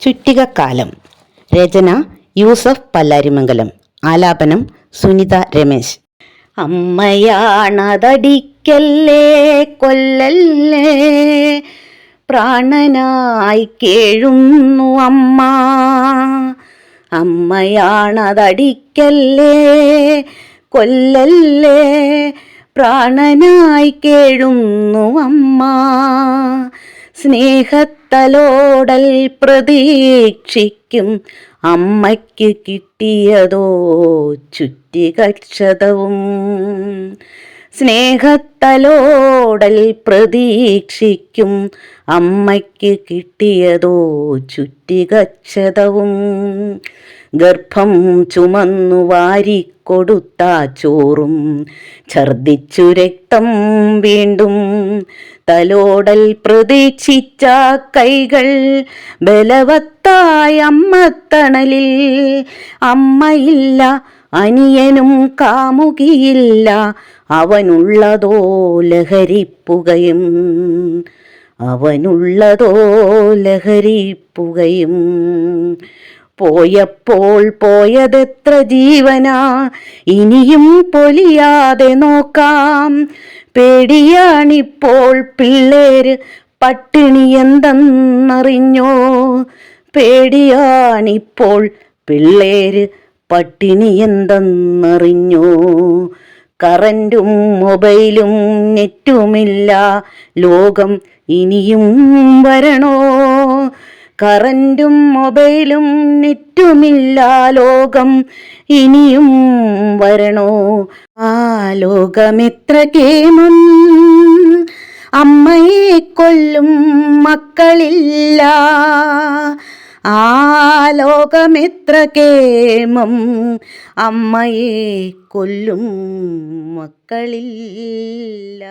ചുറ്റികക്കാലം. രചന യൂസഫ് പല്ലാരിമംഗലം. ആലാപനം സുനിത രമേശ്. അമ്മയാണതടിക്കല്ലേ കൊല്ലല്ലേ, പ്രാണനായി കേഴുന്നു അമ്മ. അമ്മയാണതടിക്കല്ലേ കൊല്ലല്ലേ, പ്രാണനായി കേഴുന്നു അമ്മ. സ്നേഹത്തലോടൽ പ്രതീക്ഷിക്കും അമ്മയ്ക്ക് കിട്ടിയതോ ചുറ്റികക്ഷതവും. സ്നേഹത്തലോടൽ പ്രതീക്ഷിക്കും അമ്മയ്ക്ക് കിട്ടിയതോ ചുറ്റികക്ഷതവും. ഗർഭം ചുമന്നു വാരിക്കൊടുത്ത ചോറും ഛർദിച്ചു രക്തം വീണ്ടും. തലോടൽ പ്രതീക്ഷിച്ച കൈകൾ ബലവത്തായ അമ്മത്തണലിൽ. അമ്മയില്ല, അനിയനും കാമുകിയില്ല, അവനുള്ളതോ ലഹരിപ്പുകയും. അവനുള്ളതോ ലഹരിപ്പുകയും. പോയപ്പോൾ പോയതെത്ര ജീവനാ, ഇനിയും പൊലിയാതെ നോക്കാം. പേടിയാണിപ്പോൾ പിള്ളേര് പട്ടിണി എന്തെന്നറിഞ്ഞോ. പേടിയാണിപ്പോൾ പിള്ളേര് പട്ടിണി എന്തെന്നറിഞ്ഞോ. കറൻറ്റും മൊബൈലും നെറ്റുമില്ല ലോകം ഇനിയും വരണോ. കറൻറ്റും മൊബൈലും നെറ്റുമില്ല ലോകം ഇനിയും വരണോ. ആ ലോകമെത്ര കേമം, അമ്മയെ കൊല്ലും മക്കളില്ല. ആ ലോകമെത്ര കേമം, അമ്മയെ കൊല്ലും മക്കളില്ല.